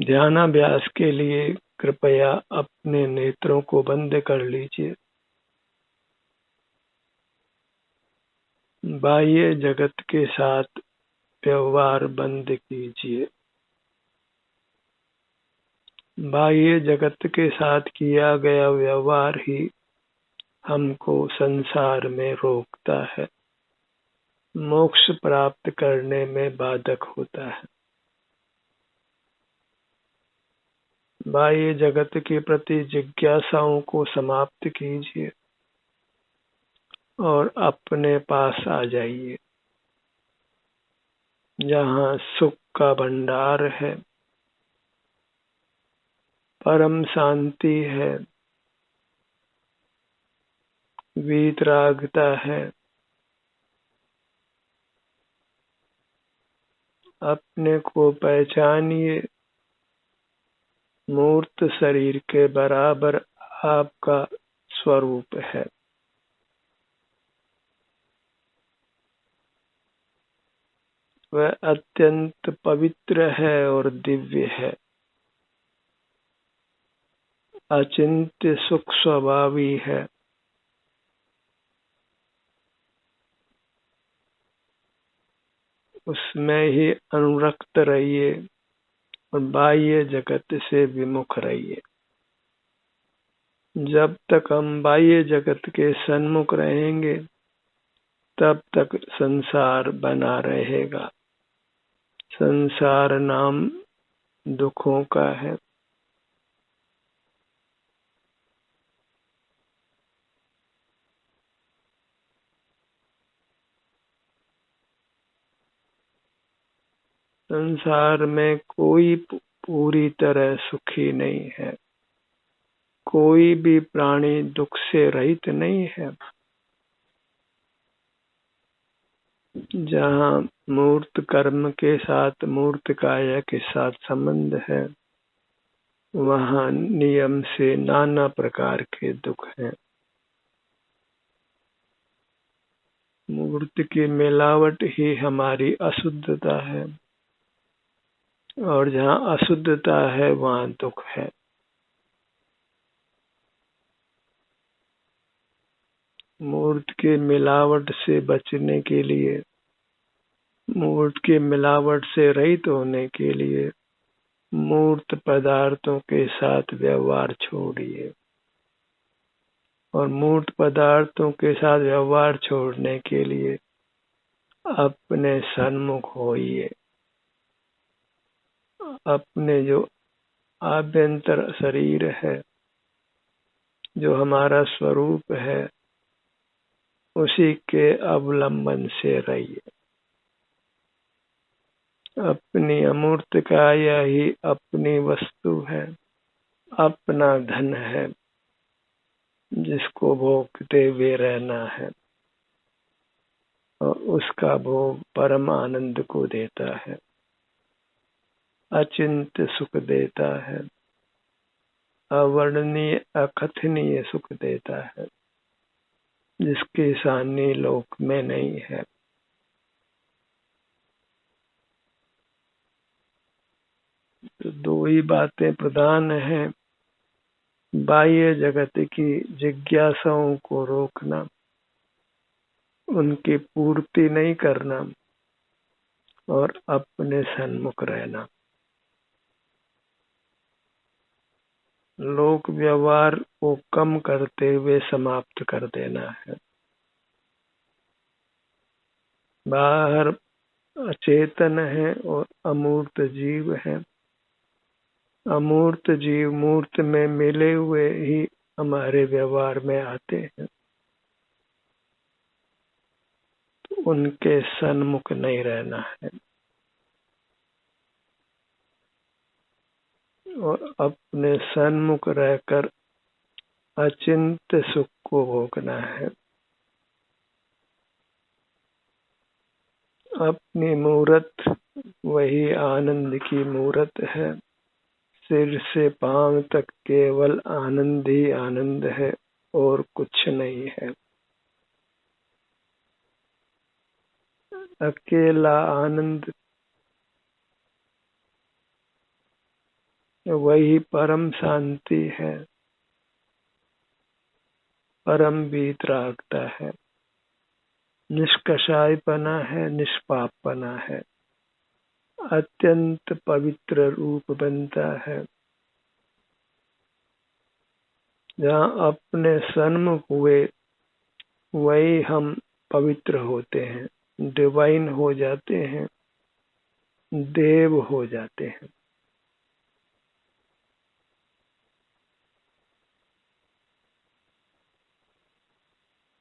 ध्यानाभ्यास के लिए कृपया अपने नेत्रों को बंद कर लीजिए। बाह्य जगत के साथ व्यवहार बंद कीजिए। बाह्य जगत के साथ किया गया व्यवहार ही हमको संसार में रोकता है, मोक्ष प्राप्त करने में बाधक होता है। बाह्य जगत के प्रति जिज्ञासाओं को समाप्त कीजिए और अपने पास आ जाइए, जहाँ सुख का भंडार है, परम शांति है, वीतरागता है। अपने को पहचानिए। मूर्त शरीर के बराबर आपका स्वरूप है। वह अत्यंत पवित्र है और दिव्य है। अचिंत्य सुख स्वभावी है। उसमें ही अनुरक्त रहिए और बाह्य जगत से विमुख रहिए। जब तक हम बाह्य जगत के सन्मुख रहेंगे, तब तक संसार बना रहेगा। संसार नाम दुखों का है। संसार में कोई पूरी तरह सुखी नहीं है। कोई भी प्राणी दुख से रहित नहीं है। जहाँ मूर्त कर्म के साथ मूर्त काया के साथ संबंध है, वहाँ नियम से नाना प्रकार के दुख हैं। मूर्त की मिलावट ही हमारी अशुद्धता है, और जहाँ अशुद्धता है वहाँ दुख है। मूर्त की मिलावट से बचने के लिए, मूर्त की मिलावट से रहित होने के लिए मूर्त पदार्थों के साथ व्यवहार छोड़िए। और मूर्त पदार्थों के साथ व्यवहार छोड़ने के लिए अपने सन्मुख होइए। अपने जो आभ्यंतर शरीर है, जो हमारा स्वरूप है, उसी के अवलंबन से रहिए। अपनी अमूर्त काया ही अपनी वस्तु है, अपना धन है, जिसको भोगते हुए रहना है, और उसका भोग परम आनंद को देता है, अचिंत्य सुख देता है, अवर्णनीय अकथनीय सुख देता है, जिसकी सानी लोक में नहीं है। तो दो ही बातें प्रधान हैं: बाह्य जगत की जिज्ञासाओं को रोकना, उनकी पूर्ति नहीं करना, और अपने सन्मुख रहना। लोक व्यवहार को कम करते हुए समाप्त कर देना है। बाहर अचेतन है और अमूर्त जीव है। अमूर्त जीव मूर्त में मिले हुए ही हमारे व्यवहार में आते हैं, तो उनके सन्मुख नहीं रहना है और अपने सन्मुख रहकर अचिंत्य सुख को भोगना है। अपनी मूरत वही आनंद की मूरत है। सिर से पांव तक केवल आनंद ही आनंद है और कुछ नहीं है। अकेला आनंद वही परम शांति है, परम वीतरागता है, निष्कषायपना है, निष्पापना है, अत्यंत पवित्र रूप बनता है। जहाँ अपने सन्मुख हुए वही हम पवित्र होते हैं, डिवाइन हो जाते हैं, देव हो जाते हैं।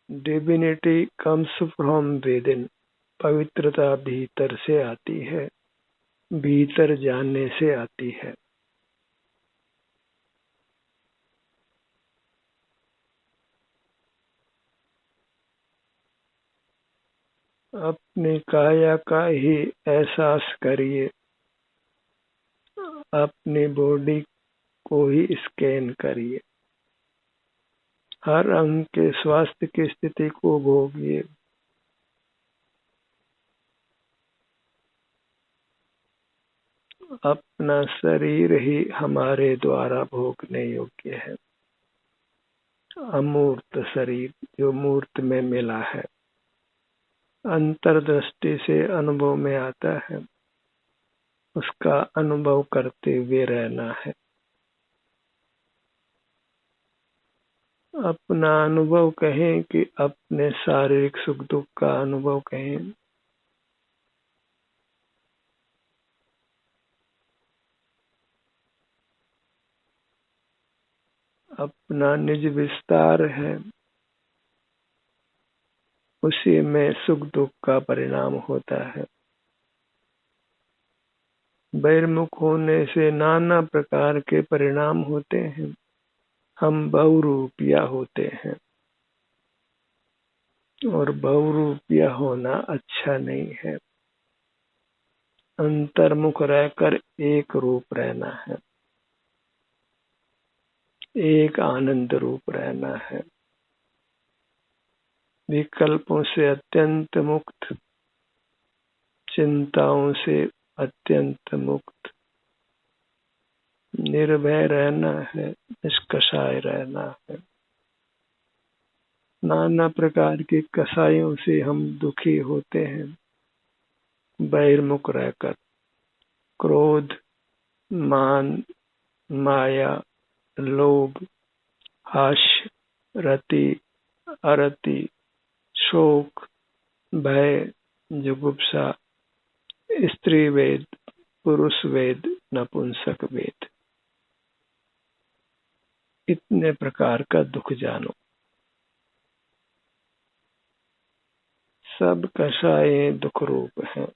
Divinity comes from with in. पवित्रता भीतर से आती है, भीतर जानने से आती है। अपनी काया का ही एहसास करिए, अपनी बॉडी को ही स्कैन करिए, हर अंग के स्वास्थ्य की स्थिति को भोगिए। अपना शरीर ही हमारे द्वारा भोगने योग्य है। अमूर्त शरीर जो मूर्त में मिला है, अंतर्दृष्टि से अनुभव में आता है, उसका अनुभव करते हुए रहना है। अपना अनुभव कहें कि अपने शारीरिक सुख दुख का अनुभव कहें, अपना निज विस्तार है, उसी में सुख दुख का परिणाम होता है। बहिर्मुख होने से नाना प्रकार के परिणाम होते हैं। हम बहुरूपिया होते हैं और बहुरूपिया होना अच्छा नहीं है। अंतर्मुख रहकर एक रूप रहना है, एक आनंद रूप रहना है, विकल्पों से अत्यंत मुक्त, चिंताओं से अत्यंत मुक्त, निर्भय रहना है, निष्कषाय रहना है। नाना प्रकार के कषायों से हम दुखी होते हैं। बहिर्मुख रहकर क्रोध, मान, माया, लोभ, हास्य, रति, अरति, शोक, भय, जुगुप्सा, स्त्री वेद, पुरुष वेद, नपुंसक वेद, इतने प्रकार का दुख जानो। सब कषाय दुख रूप हैं।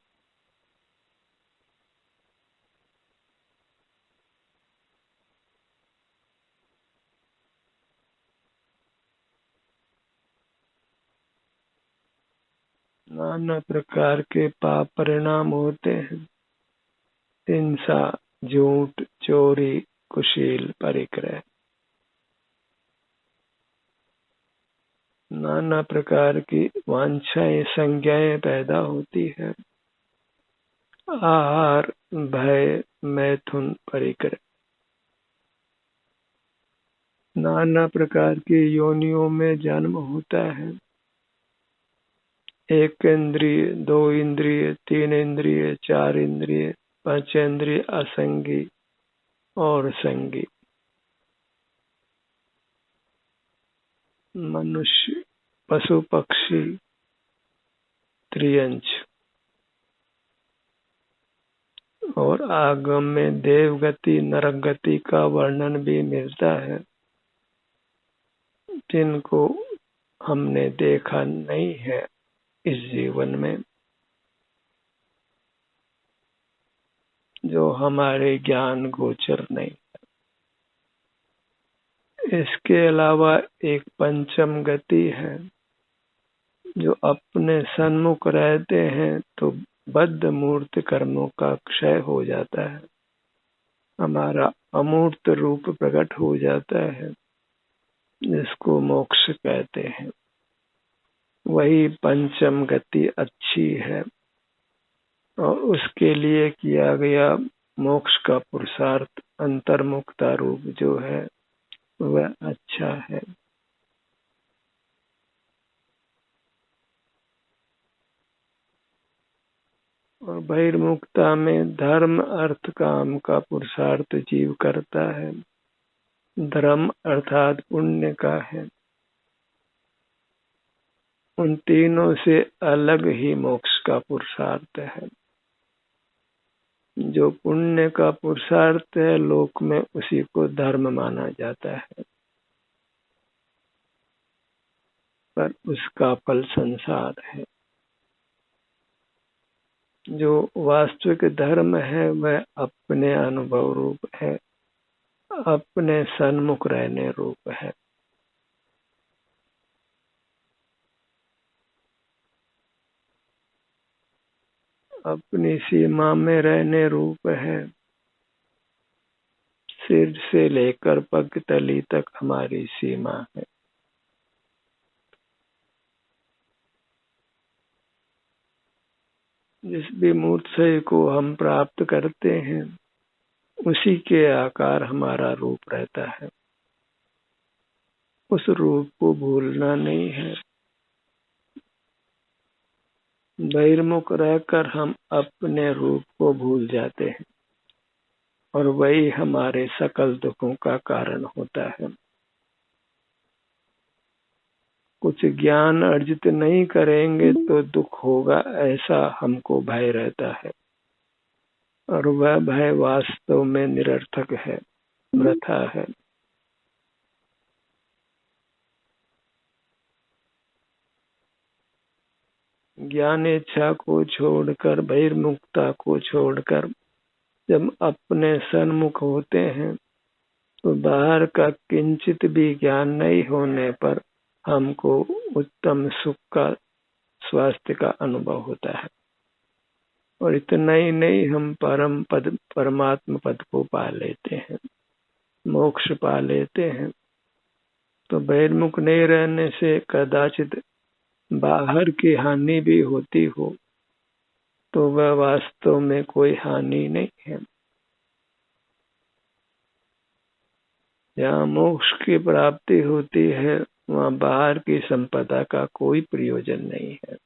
नाना प्रकार के पाप परिणाम होते हैं। हिंसा, झूठ, चोरी, कुशील, परिग्रह, नाना प्रकार की वांछाएं, संज्ञाएं पैदा होती है। आहार, भय, मैथुन, परिग्रह, नाना प्रकार की योनियों में जन्म होता है। एक इंद्रिय, दो इंद्रिय, तीन इंद्रिय, चार इंद्रिय, पंचेंद्रिय, असंगी और संगी। मनुष्य, पशु, पक्षी, त्रियंच और आगम में देव गति, नरक गति का वर्णन भी मिलता है, जिनको हमने देखा नहीं है इस जीवन में, जो हमारे ज्ञान गोचर नहीं। इसके अलावा एक पंचम गति है, जो अपने सन्मुख रहते हैं तो बद्ध मूर्त कर्मों का क्षय हो जाता है, हमारा अमूर्त रूप प्रकट हो जाता है, जिसको मोक्ष कहते हैं। वही पंचम गति अच्छी है और उसके लिए किया गया मोक्ष का पुरुषार्थ अंतर्मुक्ता रूप जो है वह अच्छा है। और बहिर्मुक्ता में धर्म अर्थ काम का पुरुषार्थ जीव करता है। धर्म अर्थात पुण्य का है। उन तीनों से अलग ही मोक्ष का पुरुषार्थ है। जो पुण्य का पुरुषार्थ है लोक में उसी को धर्म माना जाता है, पर उसका फल संसार है। जो वास्तविक धर्म है वह अपने अनुभव रूप है, अपने सन्मुख रहने रूप है। अपनी सीमा में रहने रूप है। सिर से लेकर पग तली तक हमारी सीमा है। जिस भी मूर्ति को हम प्राप्त करते हैं उसी के आकार हमारा रूप रहता है। उस रूप को भूलना नहीं है। बहिर्मुख रहकर हम अपने रूप को भूल जाते हैं और वही हमारे सकल दुखों का कारण होता है। कुछ ज्ञान अर्जित नहीं करेंगे तो दुख होगा, ऐसा हमको भय रहता है, और वह भय वास्तव में निरर्थक है, वृथा है। ज्ञान इच्छा को छोड़कर, बहिर्मुखता को छोड़कर जब अपने सन्मुख होते हैं तो बाहर का किंचित भी ज्ञान नहीं होने पर हमको उत्तम सुख का, स्वास्थ्य का अनुभव होता है। और इतना ही नहीं, हम परम पद, परमात्म पद को पा लेते हैं, मोक्ष पा लेते हैं। तो बहिर्मुख नहीं रहने से कदाचित बाहर की हानि भी होती हो तो वह वास्तव में कोई हानि नहीं है। जहाँ मोक्ष की प्राप्ति होती है वहाँ बाहर की संपदा का कोई प्रयोजन नहीं है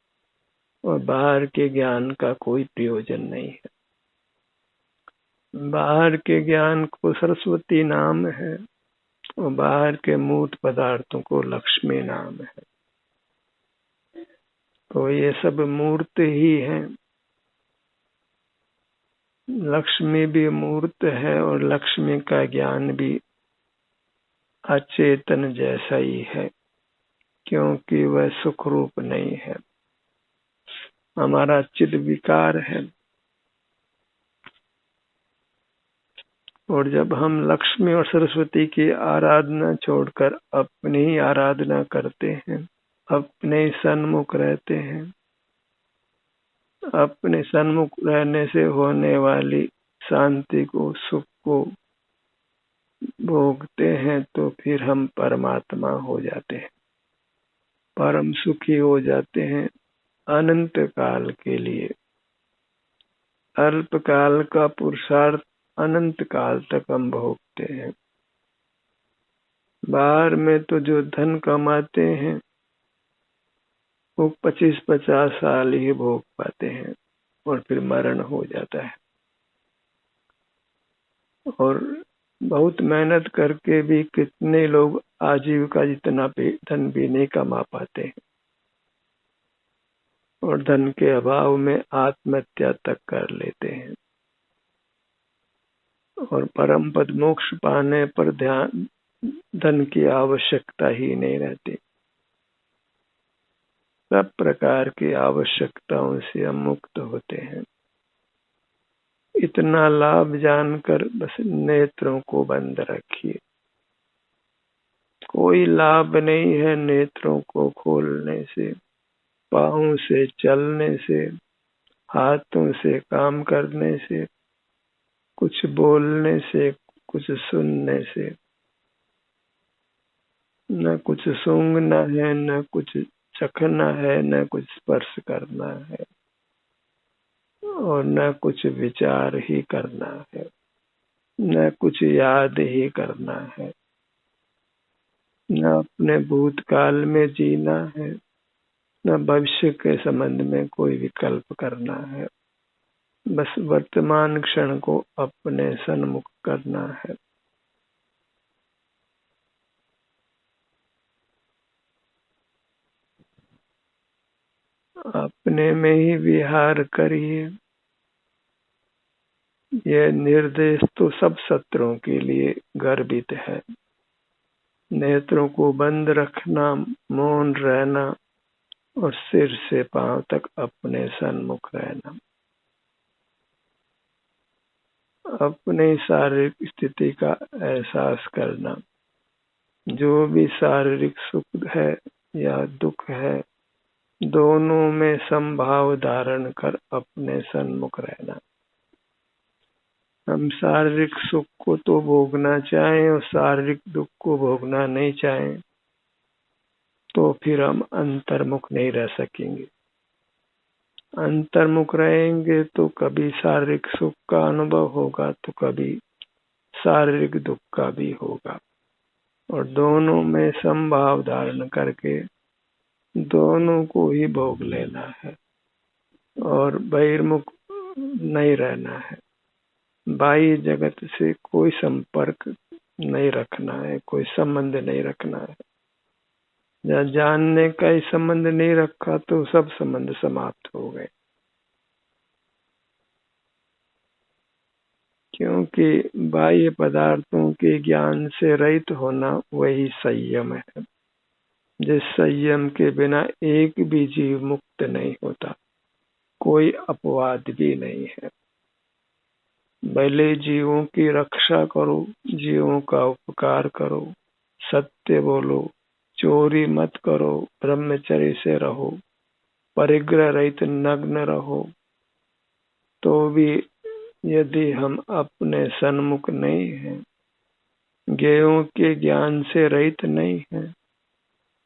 और बाहर के ज्ञान का कोई प्रयोजन नहीं है। बाहर के ज्ञान को सरस्वती नाम है और बाहर के मूर्त पदार्थों को लक्ष्मी नाम है। तो ये सब मूर्त ही है। लक्ष्मी भी मूर्त है और लक्ष्मी का ज्ञान भी अचेतन जैसा ही है, क्योंकि वह सुख रूप नहीं है, हमारा चिद विकार है। और जब हम लक्ष्मी और सरस्वती की आराधना छोड़कर अपनी ही आराधना करते हैं, अपने सन्मुख रहते हैं, अपने सन्मुख रहने से होने वाली शांति को, सुख को भोगते हैं तो फिर हम परमात्मा हो जाते हैं, परम सुखी हो जाते हैं अनंत काल के लिए। अल्प काल का पुरुषार्थ अनंत काल तक हम भोगते हैं। बाहर में तो जो धन कमाते हैं वो 25-50 साल ही भोग पाते हैं और फिर मरण हो जाता है। और बहुत मेहनत करके भी कितने लोग आजीविका जितना धन भी नहीं कमा पाते हैं और धन के अभाव में आत्महत्या तक कर लेते हैं। और परम पद मोक्ष पाने पर धन की आवश्यकता ही नहीं रहती। सब प्रकार की आवश्यकताओं से हम मुक्त होते हैं। इतना लाभ जानकर बस नेत्रों को बंद रखिए। कोई लाभ नहीं है नेत्रों को खोलने से, पाँव से चलने से, हाथों से काम करने से, कुछ बोलने से, कुछ सुनने से। न कुछ सूंघना है, न कुछ चखना है, न कुछ स्पर्श करना है। और न कुछ विचार ही करना है, न कुछ याद ही करना है, न अपने भूतकाल में जीना है, न भविष्य के संबंध में कोई विकल्प करना है। बस वर्तमान क्षण को अपने सन्मुख करना है। अपने में ही विहार करिए। यह निर्देश तो सब सत्रों के लिए गर्भित है। नेत्रों को बंद रखना, मौन रहना और सिर से पांव तक अपने सन्मुख रहना। अपने शारीरिक स्थिति का एहसास करना। जो भी शारीरिक सुख है या दुख है, दोनों में समभाव धारण कर अपने सन्मुख रहना। हम शारीरिक सुख को तो भोगना चाहें और शारीरिक दुख को भोगना नहीं चाहें, तो फिर हम अंतर्मुख नहीं रह सकेंगे। अंतर्मुख रहेंगे तो कभी शारीरिक सुख का अनुभव होगा तो कभी शारीरिक दुख का भी होगा, और दोनों में समभाव धारण करके दोनों को ही भोग लेना है और बहिर्मुख नहीं रहना है। बाह्य जगत से कोई संपर्क नहीं रखना है, कोई संबंध नहीं रखना है। जब जानने का ही संबंध नहीं रखा तो सब संबंध समाप्त हो गए, क्योंकि बाह्य पदार्थों के ज्ञान से रहित होना वही संयम है। जिस संयम के बिना एक भी जीव मुक्त नहीं होता, कोई अपवाद भी नहीं है। भले जीवों की रक्षा करो, जीवों का उपकार करो, सत्य बोलो, चोरी मत करो, ब्रह्मचर्य से रहो, परिग्रह रहित नग्न रहो, तो भी यदि हम अपने सन्मुख नहीं हैं, ज्ञेयों के ज्ञान से रहित नहीं हैं,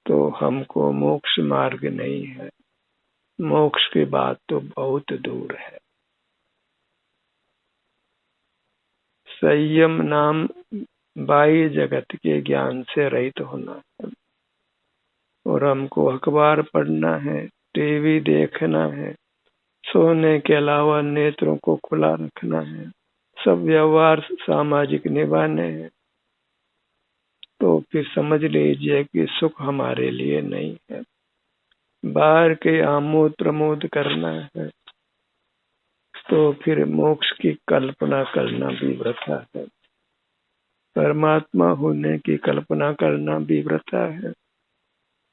तो हमको मोक्ष मार्ग नहीं है। मोक्ष की बात तो बहुत दूर है। संयम नाम बाह्य जगत के ज्ञान से रहित होना है। और हमको अखबार पढ़ना है, टीवी देखना है, सोने के अलावा नेत्रों को खुला रखना है, सब व्यवहार सामाजिक निभाने हैं, तो फिर समझ लीजिए कि सुख हमारे लिए नहीं है। बाहर के आमोद प्रमोद करना है तो फिर मोक्ष की कल्पना करना भी वृथा है। परमात्मा होने की कल्पना करना भी वृथा है।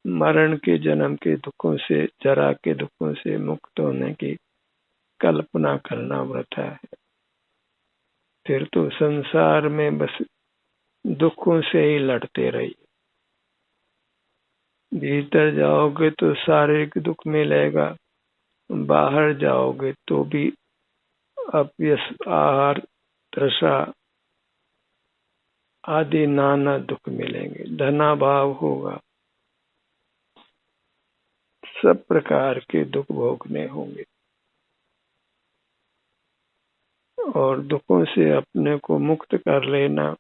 मरण के, जन्म के दुखों से, जरा के दुखों से मुक्त होने की कल्पना करना वृथा है। फिर तो संसार में बस दुखों से ही लड़ते रहिए। भीतर जाओगे तो शारीरिक दुख मिलेगा, बाहर जाओगे तो भी अपयश, आहार, तृषा आदि नाना दुख मिलेंगे, धनाभाव होगा, सब प्रकार के दुख भोगने होंगे। और दुखों से अपने को मुक्त कर लेना,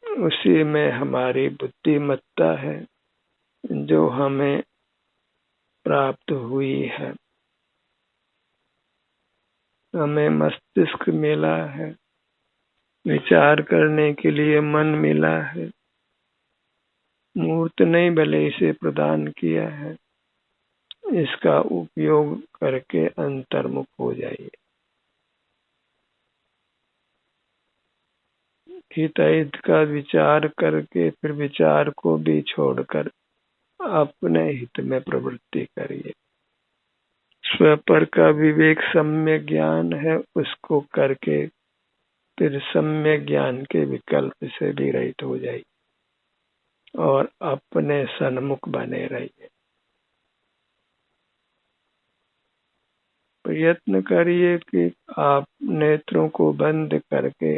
उसी में हमारी बुद्धिमत्ता है जो हमें प्राप्त हुई है। हमें मस्तिष्क मिला है, विचार करने के लिए मन मिला है, मूर्त नहीं भले इसे प्रदान किया है। इसका उपयोग करके अंतर्मुख हो जाइए। हित का विचार करके फिर विचार को भी छोड़कर अपने हित में प्रवृत्ति करिए। स्वपर का विवेक सम्यक ज्ञान है, उसको करके फिर सम्यक ज्ञान के विकल्प से भी रहित हो जाइए और अपने सन्मुख बने रहिए। प्रयत्न करिए कि आप नेत्रों को बंद करके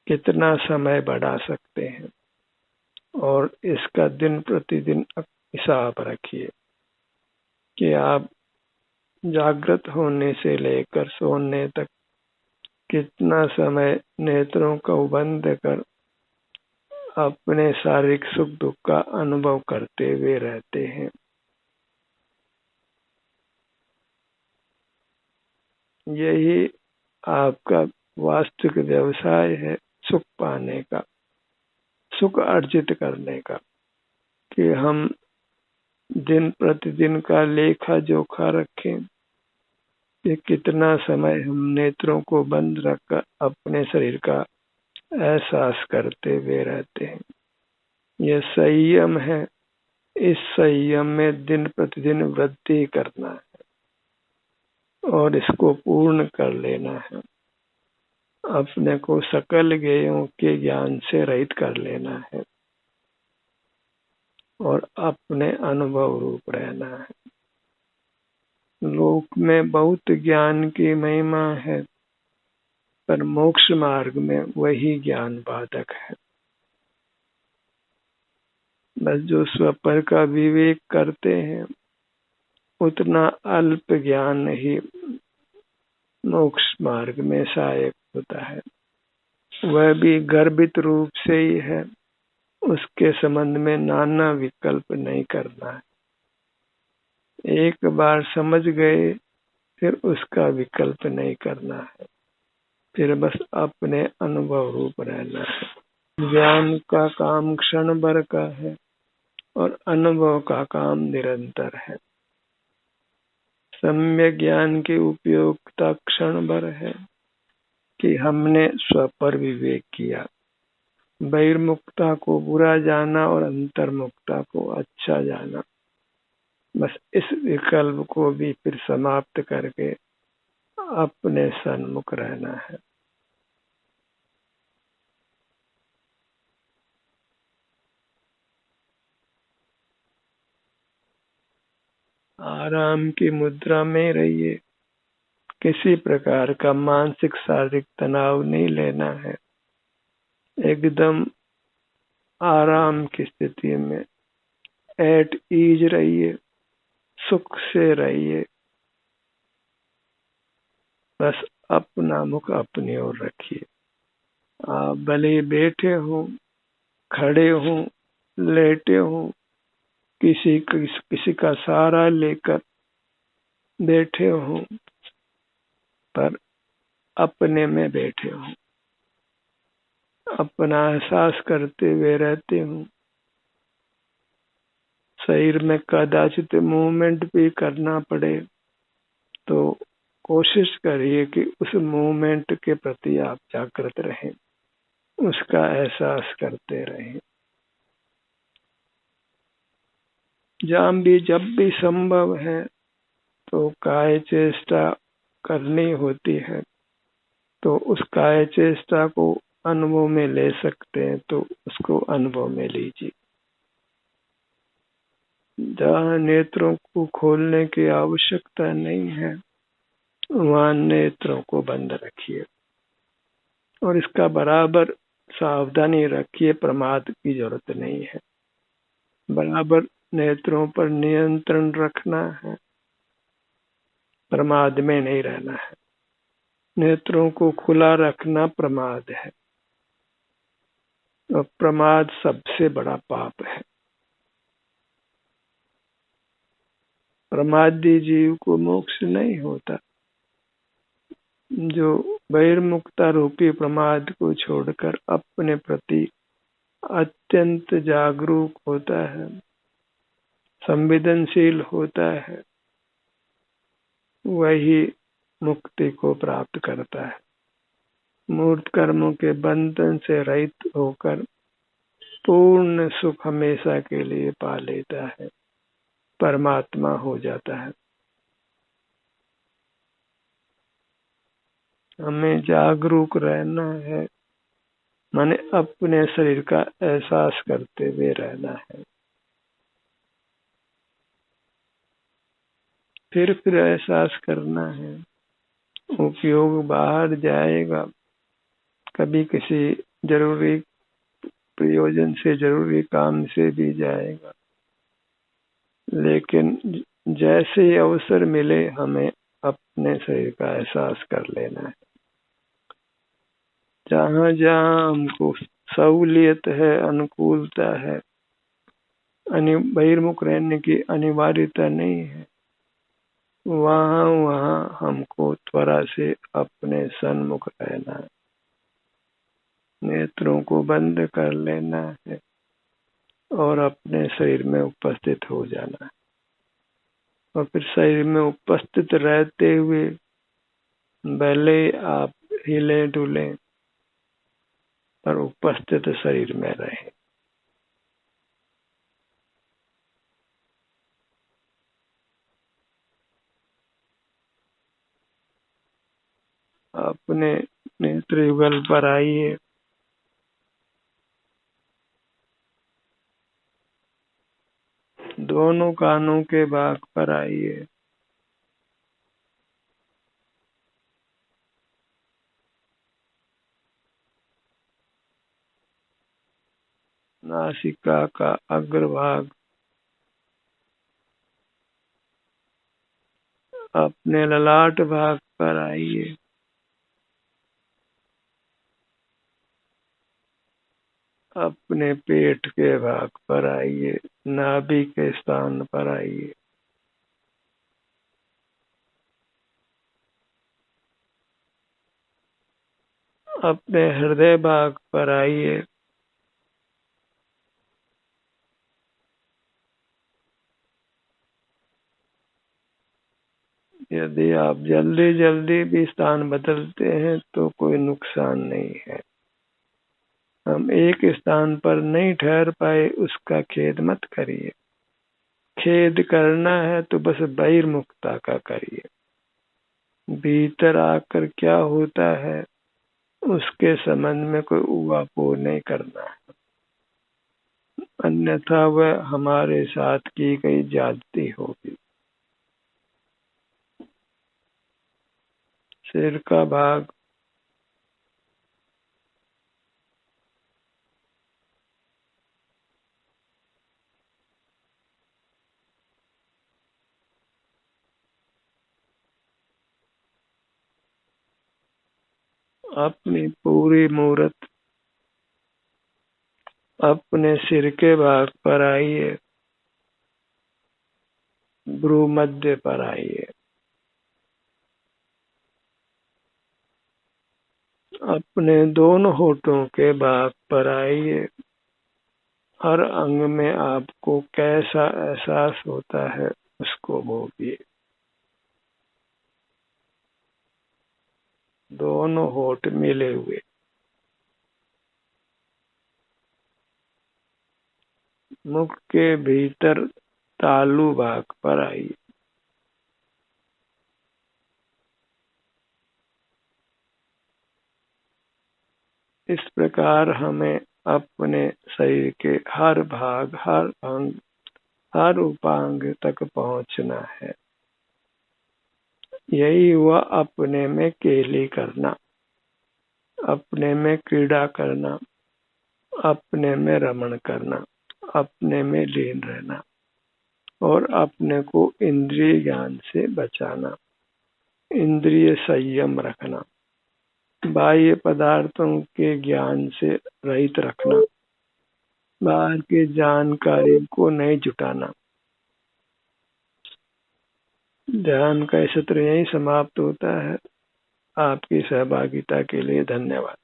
कितना समय बढ़ा सकते हैं, और इसका दिन प्रतिदिन हिसाब रखिए कि आप जागृत होने से लेकर सोने तक कितना समय नेत्रों को बंद कर अपने शारीरिक सुख दुख का अनुभव करते हुए रहते हैं। यही आपका वास्तविक व्यवसाय है, सुख पाने का, सुख अर्जित करने का, कि हम दिन प्रतिदिन का लेखा जोखा रखें कि कितना समय हम नेत्रों को बंद रखकर अपने शरीर का एहसास करते हुए रहते हैं। यह संयम है। इस संयम में दिन प्रतिदिन वृद्धि करना है और इसको पूर्ण कर लेना है। अपने को सकल ज्ञेयों के ज्ञान से रहित कर लेना है और अपने अनुभव रूप रहना है। लोक में बहुत ज्ञान की महिमा है, पर मोक्ष मार्ग में वही ज्ञान बाधक है। बस जो स्वपर का विवेक करते हैं, उतना अल्प ज्ञान ही मोक्ष मार्ग में सहायक होता है। वह भी गर्भित रूप से ही है। उसके संबंध में नाना विकल्प नहीं करना है। एक बार समझ गए, फिर उसका विकल्प नहीं करना है। फिर बस अपने अनुभव रूप रहना है। ज्ञान का काम क्षण भर का है और अनुभव का काम निरंतर है। सम्यक ज्ञान की उपयोगिता क्षण भर है कि हमने स्वपर विवेक किया, बहिर्मुखता को बुरा जाना और अंतर्मुखता को अच्छा जाना। बस इस विकल्प को भी फिर समाप्त करके अपने सन्मुख रहना है। आराम की मुद्रा में रहिए। किसी प्रकार का मानसिक शारीरिक तनाव नहीं लेना है। एकदम आराम की स्थिति में एट ईज रहिए, सुख से रहिए। बस अपना मुख अपनी ओर रखिए। आप भले बैठे हो, खड़े हो, लेटे हो, किसी का सहारा लेकर बैठे हो, पर अपने में बैठे हो, अपना एहसास करते हुए रहते हो। शरीर में कदाचित मूवमेंट भी करना पड़े तो कोशिश करिए कि उस मूवमेंट के प्रति आप जागृत रहें, उसका एहसास करते रहें। जब भी संभव है तो काय चेष्टा करनी होती है, तो उस काय चेष्टा को अनुभव में ले सकते हैं तो उसको अनुभव में लीजिए। जहाँ नेत्रों को खोलने की आवश्यकता नहीं है, वहाँ नेत्रों को बंद रखिए और इसका बराबर सावधानी रखिए। प्रमाद की जरूरत नहीं है। बराबर नेत्रों पर नियंत्रण रखना है, प्रमाद में नहीं रहना है। नेत्रों को खुला रखना प्रमाद है और प्रमाद सबसे बड़ा पाप है। प्रमादी जीव को मोक्ष नहीं होता। जो बहिर्मुखता रूपी प्रमाद को छोड़कर अपने प्रति अत्यंत जागरूक होता है, संवेदनशील होता है, वही मुक्ति को प्राप्त करता है। मूर्त कर्मों के बंधन से रहित होकर पूर्ण सुख हमेशा के लिए पा लेता है, परमात्मा हो जाता है। हमें जागरूक रहना है, माने अपने शरीर का एहसास करते हुए रहना है। फिर एहसास करना है। उपयोग बाहर जाएगा, कभी किसी जरूरी प्रयोजन से, जरूरी काम से भी जाएगा, लेकिन जैसे ही अवसर मिले हमें अपने शरीर का एहसास कर लेना है। जहाँ जहाँ हमको सहूलियत है, अनुकूलता है, बहिर्मुख रहने की अनिवार्यता नहीं है, वहाँ वहाँ हमको त्वरा से अपने सन्मुख रहना है, नेत्रों को बंद कर लेना है और अपने शरीर में उपस्थित हो जाना है। और फिर शरीर में उपस्थित रहते हुए भले आप हिले डुले पर उपस्थित शरीर में रहे। अपने नेत्र युगल पर आइए, दोनों कानों के भाग पर आइए, नासिका का अग्रभाग, अपने ललाट भाग पर आइए, अपने पेट के भाग पर आइए, नाभि के स्थान पर आइए, अपने हृदय भाग पर आइए, यदि आप जल्दी जल्दी भी स्थान बदलते हैं तो कोई नुकसान नहीं है। हम एक स्थान पर नहीं ठहर पाए उसका खेद मत करिए। खेद करना है तो बस बहिर्मुखता का करिए। भीतर आकर क्या होता है उसके संबंध में कोई उहापोह नहीं करना है, अन्यथा वह हमारे साथ की गई ज्यादती होगी। सिर का भाग, अपनी पूरी मूरत, अपने सिर के भाग पर आइए, भ्रू मध्य पर आइए, अपने दोनों होठों के भाग पर आइए। हर अंग में आपको कैसा एहसास होता है उसको भोगिए। दोनों होठ मिले हुए, मुख के भीतर तालू भाग पर आइए। इस प्रकार हमें अपने शरीर के हर भाग, हर अंग, हर उपांग तक पहुंचना है। यही हुआ अपने में केली करना, अपने में क्रीड़ा करना, अपने में रमण करना, अपने में लीन रहना और अपने को इंद्रिय ज्ञान से बचाना, इंद्रिय संयम रखना, बाह्य पदार्थों के ज्ञान से रहित रखना, बाहर की जानकारी को नहीं जुटाना। ध्यान का सत्र यही समाप्त होता है। आपकी सहभागिता के लिए धन्यवाद।